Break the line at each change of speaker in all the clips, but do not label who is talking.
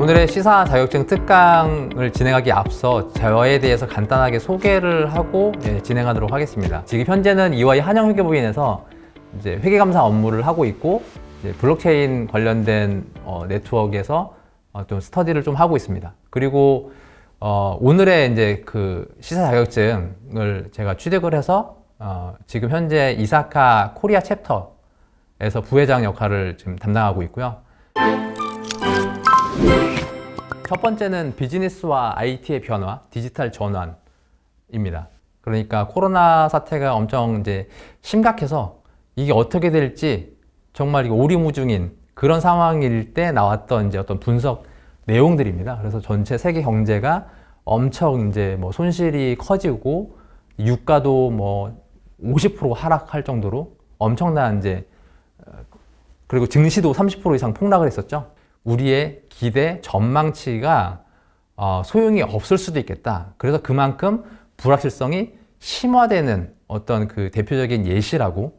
오늘의 시사 자격증 특강을 진행하기 앞서 저에 대해서 간단하게 소개를 하고 진행하도록 하겠습니다. 지금 현재는 EY 한영회계법인에서 이제 회계감사 업무를 하고 있고 이제 블록체인 관련된 네트워크에서 좀 스터디를 좀 하고 있습니다. 그리고 오늘의 이제 그 시사 자격증을 제가 취득을 해서 지금 현재 이사카 코리아 챕터에서 부회장 역할을 지금 담당하고 있고요. 첫 번째는 비즈니스와 IT의 변화, 디지털 전환입니다. 그러니까 코로나 사태가 엄청 이제 심각해서 이게 어떻게 될지 정말 이게 오리무중인 그런 상황일 때 나왔던 이제 어떤 분석 내용들입니다. 그래서 전체 세계 경제가 엄청 이제 뭐 손실이 커지고 유가도 뭐 50% 하락할 정도로 엄청난 이제 그리고 증시도 30% 이상 폭락을 했었죠. 우리의 기대, 전망치가 소용이 없을 수도 있겠다. 그래서 그만큼 불확실성이 심화되는 어떤 그 대표적인 예시라고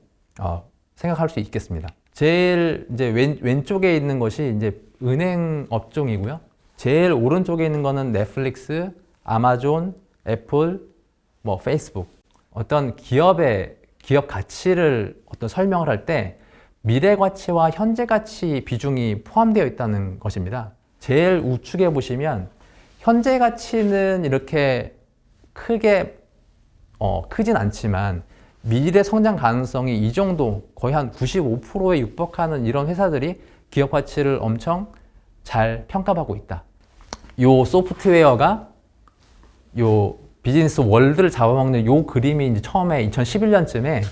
생각할 수 있겠습니다. 제일 이제 왼쪽에 있는 것이 이제 은행 업종이고요. 제일 오른쪽에 있는 거는 넷플릭스, 아마존, 애플, 뭐 페이스북. 어떤 기업 가치를 어떤 설명을 할 때 미래 가치와 현재 가치 비중이 포함되어 있다는 것입니다. 제일 우측에 보시면 현재 가치는 이렇게 크게 크진 않지만 미래 성장 가능성이 이 정도 거의 한 95%에 육박하는 이런 회사들이 기업 가치를 엄청 잘 평가받고 있다. 요 소프트웨어가 요 비즈니스 월드를 잡아먹는 요 그림이 이제 처음에 2011년쯤에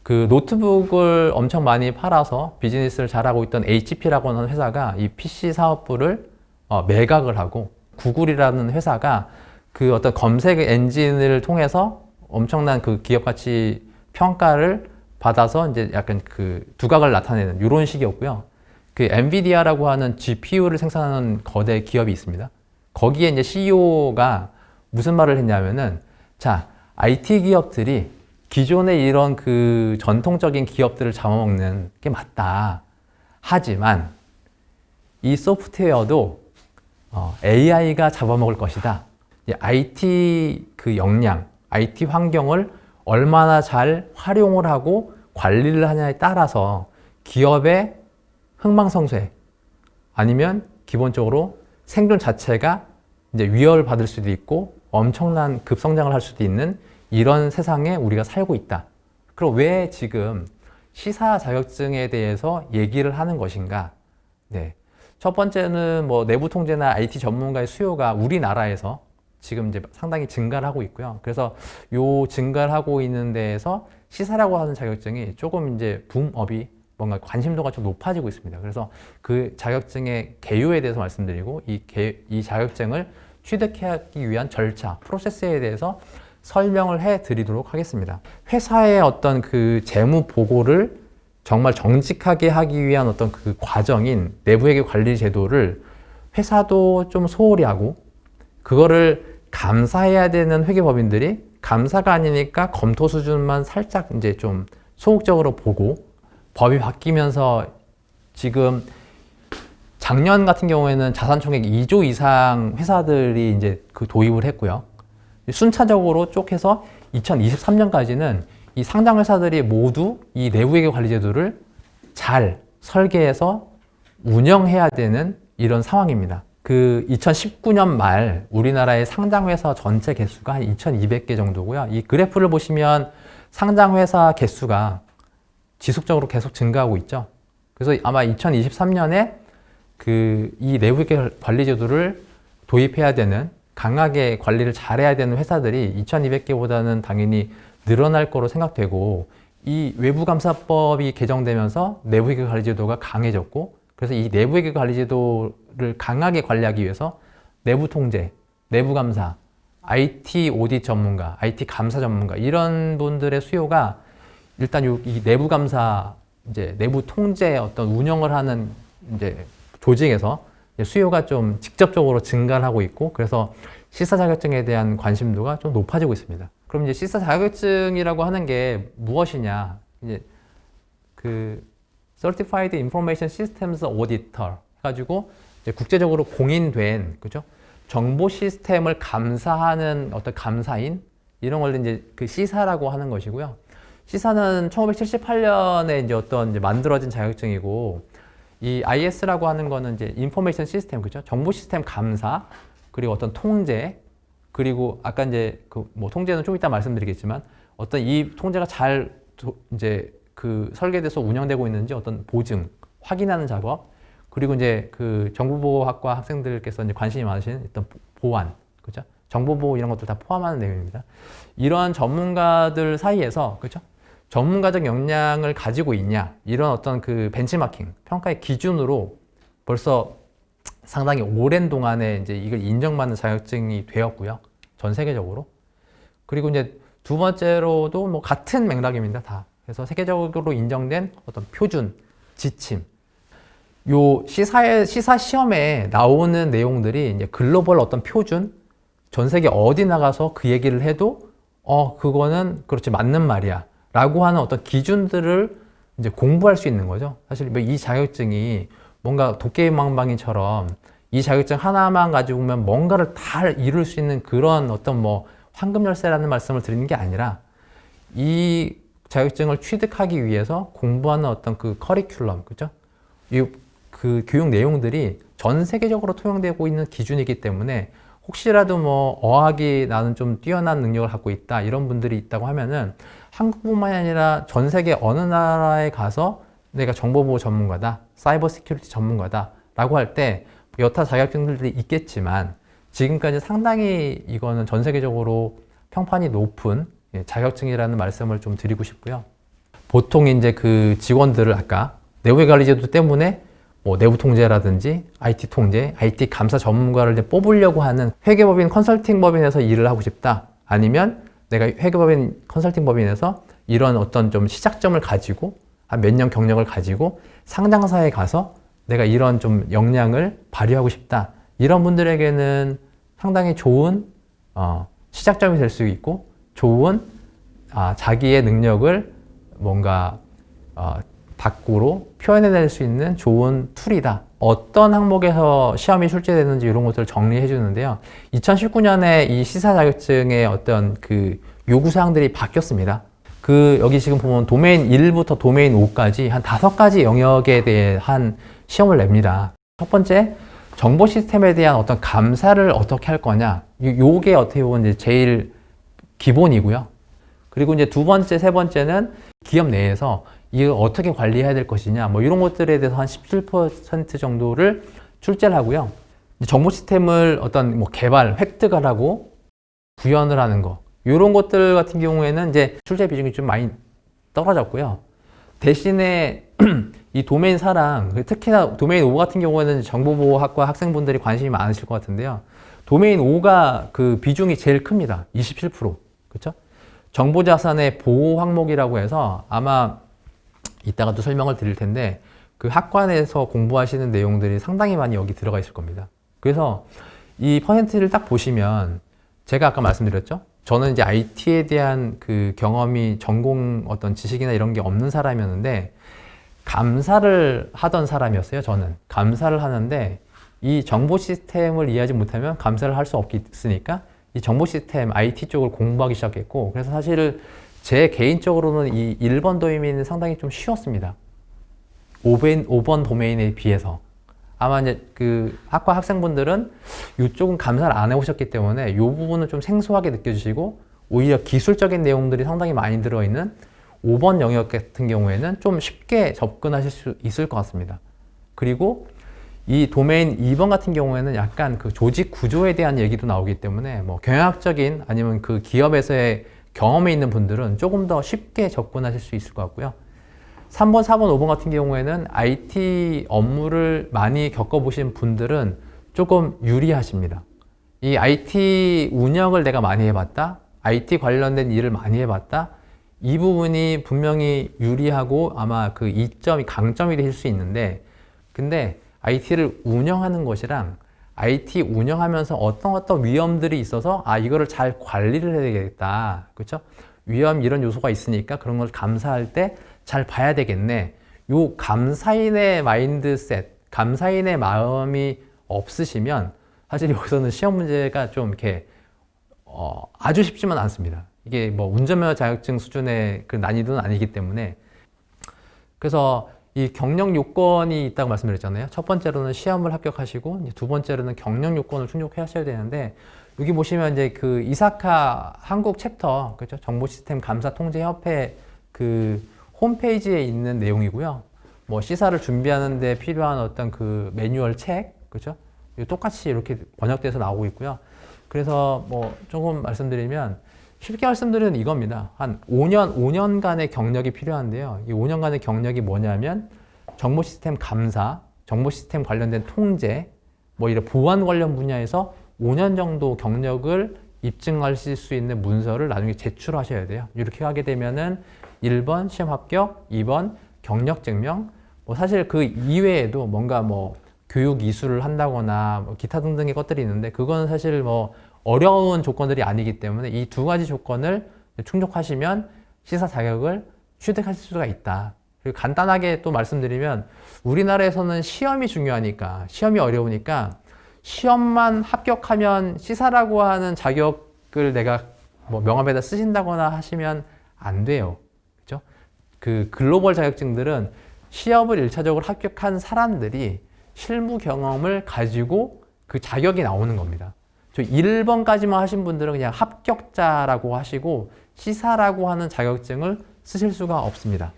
그 노트북을 엄청 많이 팔아서 비즈니스를 잘하고 있던 HP라고 하는 회사가 이 PC 사업부를 매각을 하고 구글이라는 회사가 그 어떤 검색 엔진을 통해서 엄청난 그 기업 가치 평가를 받아서 이제 약간 그 두각을 나타내는 이런 식이었고요. 그 엔비디아라고 하는 GPU를 생산하는 거대 기업이 있습니다. 거기에 이제 CEO가 무슨 말을 했냐면은 자, IT 기업들이 기존의 이런 그 전통적인 기업들을 잡아먹는 게 맞다. 하지만 이 소프트웨어도 AI가 잡아먹을 것이다. IT 그 역량, IT 환경을 얼마나 잘 활용을 하고 관리를 하냐에 따라서 기업의 흥망성쇠 아니면 기본적으로 생존 자체가 이제 위협을 받을 수도 있고 엄청난 급성장을 할 수도 있는 이런 세상에 우리가 살고 있다. 그럼 왜 지금 시사 자격증에 대해서 얘기를 하는 것인가? 네. 첫 번째는 뭐 내부 통제나 IT 전문가의 수요가 우리나라에서 지금 이제 상당히 증가를 하고 있고요. 그래서 요 증가를 하고 있는 데에서 시사라고 하는 자격증이 조금 이제 붐업이 뭔가 관심도가 좀 높아지고 있습니다. 그래서 그 자격증의 개요에 대해서 말씀드리고 이 자격증을 취득하기 위한 절차, 프로세스에 대해서 설명을 해 드리도록 하겠습니다. 회사의 어떤 그 재무 보고를 정말 정직하게 하기 위한 어떤 그 과정인 내부회계 관리 제도를 회사도 좀 소홀히 하고 그거를 감사해야 되는 회계법인들이 감사가 아니니까 검토 수준만 살짝 이제 좀 소극적으로 보고 법이 바뀌면서 지금 작년 같은 경우에는 자산 총액 2조 이상 회사들이 이제 그 도입을 했고요. 순차적으로 쭉 해서 2023년까지는 이 상장 회사들이 모두 이 내부회계 관리 제도를 잘 설계해서 운영해야 되는 이런 상황입니다. 그 2019년 말 우리나라의 상장 회사 전체 개수가 한 2,200개 정도고요. 이 그래프를 보시면 상장 회사 개수가 지속적으로 계속 증가하고 있죠. 그래서 아마 2023년에 이 내부회계 관리 제도를 도입해야 되는 강하게 관리를 잘해야 되는 회사들이 2,200개보다는 당연히 늘어날 거로 생각되고 이 외부감사법이 개정되면서 내부회계 관리 제도가 강해졌고 그래서 이 내부회계 관리 제도를 강하게 관리하기 위해서 내부 통제, 내부 감사, IT 오디트 전문가, IT 감사 전문가 이런 분들의 수요가 일단 이 내부 감사 이제 내부 통제 어떤 운영을 하는 이제 조직에서 수요가 좀 직접적으로 증가를 하고 있고 그래서 시사 자격증에 대한 관심도가 좀 높아지고 있습니다. 그럼 이제 시사 자격증이라고 하는 게 무엇이냐? 이제 그 Certified Information Systems Auditor 해가지고 이제 국제적으로 공인된, 그죠? 정보 시스템을 감사하는 어떤 감사인, 이런 걸 이제 그 시사라고 하는 것이고요. 시사는 1978년에 이제 어떤 이제 만들어진 자격증이고, 이 IS라고 하는 거는 이제 인포메이션 시스템, 그죠? 정보 시스템 감사, 그리고 어떤 통제, 그리고 아까 이제 그 뭐 통제는 좀 이따 말씀드리겠지만, 어떤 이 통제가 잘 이제 그 설계돼서 운영되고 있는지 어떤 보증, 확인하는 작업, 그리고 이제 그 정보보호학과 학생들께서 이제 관심이 많으신 어떤 보안, 그죠? 정보보호 이런 것들 다 포함하는 내용입니다. 이러한 전문가들 사이에서, 그죠? 전문가적 역량을 가지고 있냐, 이런 어떤 그 벤치마킹, 평가의 기준으로 벌써 상당히 오랜 동안에 이제 이걸 인정받는 자격증이 되었고요. 전 세계적으로. 그리고 이제 두 번째로도 뭐 같은 맥락입니다. 다. 그래서 세계적으로 인정된 어떤 표준, 지침. 요 시사 시험에 나오는 내용들이 이제 글로벌 어떤 표준, 전 세계 어디 나가서 그 얘기를 해도 그거는 그렇지 맞는 말이야 라고 하는 어떤 기준들을 이제 공부할 수 있는 거죠. 사실 이 자격증이 뭔가 도깨비망방이처럼 이 자격증 하나만 가지고 오면 뭔가를 다 이룰 수 있는 그런 어떤 뭐 황금 열쇠라는 말씀을 드리는 게 아니라, 이 자격증을 취득하기 위해서 공부하는 어떤 그 커리큘럼, 그죠? 그 교육 내용들이 전 세계적으로 통용되고 있는 기준이기 때문에, 혹시라도 뭐 어학이 나는 좀 뛰어난 능력을 갖고 있다, 이런 분들이 있다고 하면은 한국뿐만이 아니라 전 세계 어느 나라에 가서 내가 정보보호 전문가다, 사이버 시큐리티 전문가다 라고 할 때 여타 자격증들이 있겠지만, 지금까지 상당히 이거는 전 세계적으로 평판이 높은 자격증이라는 말씀을 좀 드리고 싶고요. 보통 이제 그 직원들을 아까 내부의 관리제도 때문에 뭐 내부 통제라든지 IT 통제, IT 감사 전문가를 이제 뽑으려고 하는 회계법인 컨설팅 법인에서 일을 하고 싶다, 아니면 내가 회계법인 컨설팅 법인에서 이런 어떤 좀 시작점을 가지고 한 몇 년 경력을 가지고 상장사에 가서 내가 이런 좀 역량을 발휘하고 싶다, 이런 분들에게는 상당히 좋은 시작점이 될 수 있고, 좋은 자기의 능력을 뭔가 밖으로 표현해낼 수 있는 좋은 툴이다. 어떤 항목에서 시험이 출제되는지 이런 것들을 정리해 주는데요. 2019년에 이 시사 자격증의 어떤 그 요구사항들이 바뀌었습니다. 여기 지금 보면 도메인 1부터 도메인 5까지 한 5가지 영역에 대한 시험을 냅니다. 첫 번째, 정보 시스템에 대한 어떤 감사를 어떻게 할 거냐. 요게 어떻게 보면 이제 제일 기본이고요. 그리고 이제 두 번째, 세 번째는 기업 내에서 이걸 어떻게 관리해야 될 것이냐, 뭐 이런 것들에 대해서 한 17% 정도를 출제를 하고요. 정보 시스템을 어떤 뭐 개발, 획득을 하고 구현을 하는 거, 이런 것들 같은 경우에는 이제 출제 비중이 좀 많이 떨어졌고요. 대신에 이 도메인 4랑 특히나 도메인 5 같은 경우에는 정보보호학과 학생분들이 관심이 많으실 것 같은데요. 도메인 5가 그 비중이 제일 큽니다. 27%. 그렇죠? 정보자산의 보호 항목이라고 해서 아마 이따가 또 설명을 드릴 텐데, 그 학관에서 공부하시는 내용들이 상당히 많이 여기 들어가 있을 겁니다. 그래서 이 퍼센트를 딱 보시면, 제가 아까 말씀드렸죠? 저는 이제 IT에 대한 그 경험이 전공 어떤 지식이나 이런 게 없는 사람이었는데, 감사를 하던 사람이었어요. 저는 감사를 하는데 이 정보 시스템을 이해하지 못하면 감사를 할 수 없으니까 이 정보 시스템 IT 쪽을 공부하기 시작했고, 그래서 사실 제 개인적으로는 이 1번 도메인은 상당히 좀 쉬웠습니다. 5번 도메인에 비해서. 아마 이제 그 학과 학생분들은 이쪽은 감사를 안 해오셨기 때문에 이 부분은 좀 생소하게 느껴지시고, 오히려 기술적인 내용들이 상당히 많이 들어있는 5번 영역 같은 경우에는 좀 쉽게 접근하실 수 있을 것 같습니다. 그리고 이 도메인 2번 같은 경우에는 약간 그 조직 구조에 대한 얘기도 나오기 때문에 뭐 경영학적인 아니면 그 기업에서의 경험이 있는 분들은 조금 더 쉽게 접근하실 수 있을 것 같고요. 3번, 4번, 5번 같은 경우에는 IT 업무를 많이 겪어보신 분들은 조금 유리하십니다. 이 IT 운영을 내가 많이 해봤다, IT 관련된 일을 많이 해봤다, 이 부분이 분명히 유리하고 아마 그 이점이 강점이 될 수 있는데, 근데 IT를 운영하는 것이랑 IT 운영하면서 어떤 위험들이 있어서 이거를 잘 관리를 해야 되겠다, 그렇죠? 위험 이런 요소가 있으니까 그런 걸 감사할 때 잘 봐야 되겠네. 요 감사인의 마인드셋, 감사인의 마음이 없으시면 사실 여기서는 시험 문제가 좀 이렇게 아주 쉽지만 않습니다. 이게 뭐 운전면허 자격증 수준의 그 난이도는 아니기 때문에. 그래서 이 경력 요건이 있다고 말씀드렸잖아요. 첫 번째로는 시험을 합격하시고, 이제 두 번째로는 경력 요건을 충족하셔야 되는데, 여기 보시면 이제 그 이사카 한국 챕터, 그죠? 정보시스템 감사 통제 협회 그 홈페이지에 있는 내용이고요. 뭐 시사를 준비하는데 필요한 어떤 그 매뉴얼 책, 그죠? 똑같이 이렇게 번역돼서 나오고 있고요. 그래서 뭐 조금 말씀드리면, 쉽게 말씀드리는 이겁니다. 한 5년간의 경력이 필요한데요. 이 5년간의 경력이 뭐냐면 정보 시스템 감사, 정보 시스템 관련된 통제, 뭐 이런 보안 관련 분야에서 5년 정도 경력을 입증하실 수 있는 문서를 나중에 제출하셔야 돼요. 이렇게 하게 되면은 1번 시험 합격, 2번 경력 증명, 뭐 사실 그 이외에도 뭔가 뭐 교육 이수를 한다거나 뭐 기타 등등의 것들이 있는데, 그건 사실 뭐 어려운 조건들이 아니기 때문에 이 두 가지 조건을 충족하시면 시사 자격을 취득하실 수가 있다. 그리고 간단하게 또 말씀드리면, 우리나라에서는 시험이 중요하니까, 시험이 어려우니까 시험만 합격하면 시사라고 하는 자격을 내가 뭐 명함에다 쓰신다거나 하시면 안 돼요. 그죠? 그 글로벌 자격증들은 시험을 1차적으로 합격한 사람들이 실무 경험을 가지고 그 자격이 나오는 겁니다. 저 1번까지만 하신 분들은 그냥 합격자라고 하시고 시사라고 하는 자격증을 쓰실 수가 없습니다.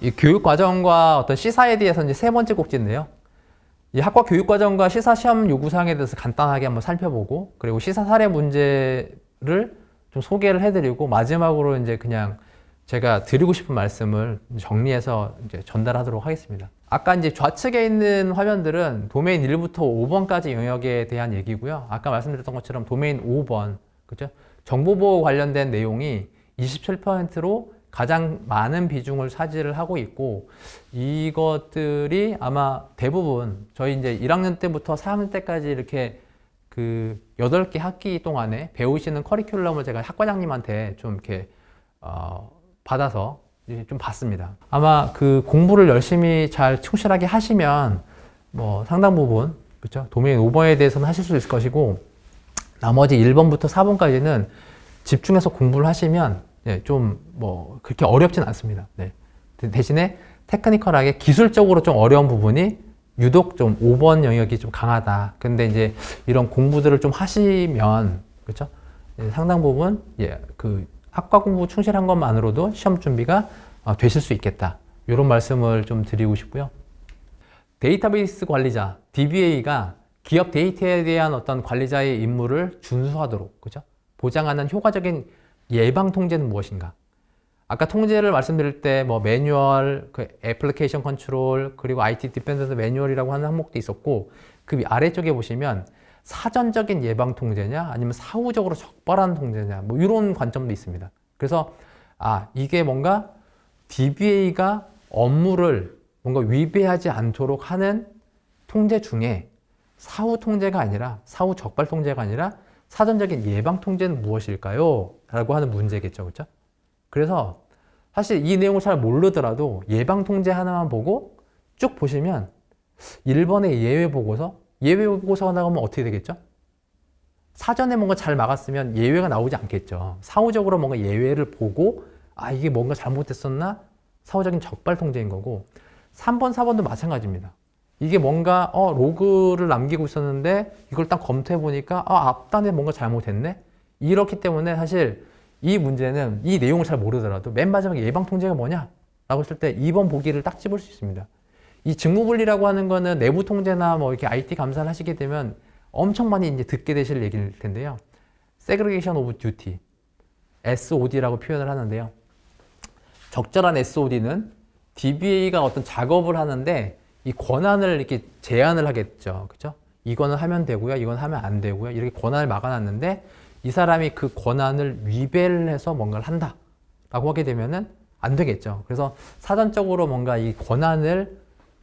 이 교육과정과 어떤 시사에 대해서 이제 세 번째 꼭지인데요. 이 학과 교육과정과 시사 시험 요구사항에 대해서 간단하게 한번 살펴보고, 그리고 시사 사례 문제를 좀 소개를 해드리고, 마지막으로 이제 그냥 제가 드리고 싶은 말씀을 정리해서 이제 전달하도록 하겠습니다. 아까 이제 좌측에 있는 화면들은 도메인 1부터 5번까지 영역에 대한 얘기고요. 아까 말씀드렸던 것처럼 도메인 5번, 그죠? 정보보호 관련된 내용이 27%로 가장 많은 비중을 차지를 하고 있고, 이것들이 아마 대부분 저희 이제 1학년 때부터 4학년 때까지 이렇게 그 8개 학기 동안에 배우시는 커리큘럼을 제가 학과장님한테 좀 이렇게 받아서 좀 봤습니다. 아마 그 공부를 열심히 잘 충실하게 하시면 뭐 상당 부분, 그렇죠? 도메인 5번에 대해서는 하실 수 있을 것이고, 나머지 1번부터 4번까지는 집중해서 공부를 하시면 좀 뭐 그렇게 어렵진 않습니다. 네. 대신에 테크니컬하게 기술적으로 좀 어려운 부분이 유독 좀 5번 영역이 좀 강하다. 근데 이제 이런 공부들을 좀 하시면, 그렇죠? 상당 부분 그 학과 공부 충실한 것만으로도 시험 준비가 되실 수 있겠다. 이런 말씀을 좀 드리고 싶고요. 데이터베이스 관리자, DBA가 기업 데이터에 대한 어떤 관리자의 임무를 준수하도록, 그죠? 보장하는 효과적인 예방 통제는 무엇인가? 아까 통제를 말씀드릴 때 뭐 매뉴얼, 그 애플리케이션 컨트롤, 그리고 IT 디펜던스 매뉴얼이라고 하는 항목도 있었고, 그 아래쪽에 보시면 사전적인 예방 통제냐 아니면 사후적으로 적발하는 통제냐, 뭐 이런 관점도 있습니다. 그래서 이게 뭔가 DBA가 업무를 뭔가 위배하지 않도록 하는 통제 중에 사후 통제가 아니라, 사후 적발 통제가 아니라 사전적인 예방 통제는 무엇일까요? 라고 하는 문제겠죠. 그렇죠? 그래서 사실 이 내용을 잘 모르더라도 예방 통제 하나만 보고 쭉 보시면 1번의 예외 보고서가 나오면 어떻게 되겠죠? 사전에 뭔가 잘 막았으면 예외가 나오지 않겠죠. 사후적으로 뭔가 예외를 보고 이게 뭔가 잘못됐었나? 사후적인 적발 통제인 거고, 3번, 4번도 마찬가지입니다. 이게 뭔가 로그를 남기고 있었는데 이걸 딱 검토해 보니까 앞단에 뭔가 잘못했네? 이렇기 때문에 사실 이 문제는 이 내용을 잘 모르더라도 맨 마지막에 예방 통제가 뭐냐? 라고 했을 때 2번 보기를 딱 집을 수 있습니다. 이 직무분리라고 하는 거는 내부 통제나 뭐 이렇게 IT 감사를 하시게 되면 엄청 많이 이제 듣게 되실 얘기일 텐데요. Segregation of Duty, SOD라고 표현을 하는데요. 적절한 SOD는 DBA가 어떤 작업을 하는데 이 권한을 이렇게 제한을 하겠죠. 그죠? 이거는 하면 되고요. 이건 하면 안 되고요. 이렇게 권한을 막아놨는데 이 사람이 그 권한을 위배를 해서 뭔가를 한다 라고 하게 되면은 안 되겠죠. 그래서 사전적으로 뭔가 이 권한을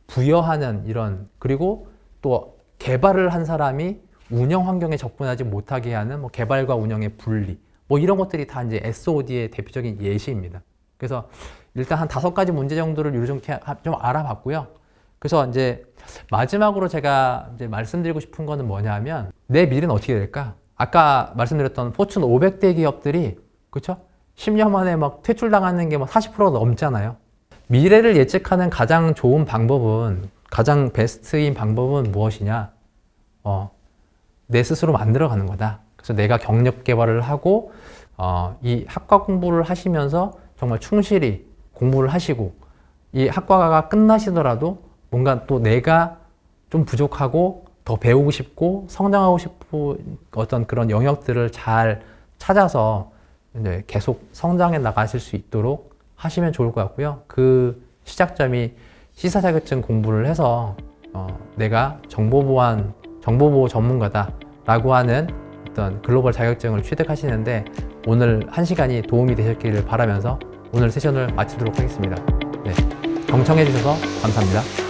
부여하는 이런, 그리고 또 개발을 한 사람이 운영 환경에 접근하지 못하게 하는 뭐 개발과 운영의 분리, 뭐 이런 것들이 다 이제 SOD의 대표적인 예시입니다. 그래서 일단 한 5가지 문제 정도를 이렇게 좀 알아봤고요. 그래서 이제 마지막으로 제가 이제 말씀드리고 싶은 거는 뭐냐면 내 미래는 어떻게 될까? 아까 말씀드렸던 포춘 500대 기업들이 그렇죠? 10년 만에 막 퇴출당하는 게 막 40%가 넘잖아요. 미래를 예측하는 가장 좋은 방법은 가장 베스트인 방법은 무엇이냐? 내 스스로 만들어가는 거다. 그래서 내가 경력 개발을 하고 이 학과 공부를 하시면서 정말 충실히 공부를 하시고 이 학과가 끝나시더라도 뭔가 또 내가 좀 부족하고 더 배우고 싶고 성장하고 싶은 어떤 그런 영역들을 잘 찾아서 이제 계속 성장해 나가실 수 있도록 하시면 좋을 것 같고요. 그 시작점이 시사 자격증 공부를 해서 내가 정보보호 전문가다라고 하는 어떤 글로벌 자격증을 취득하시는데 오늘 한 시간이 도움이 되셨기를 바라면서 오늘 세션을 마치도록 하겠습니다. 네, 경청해 주셔서 감사합니다.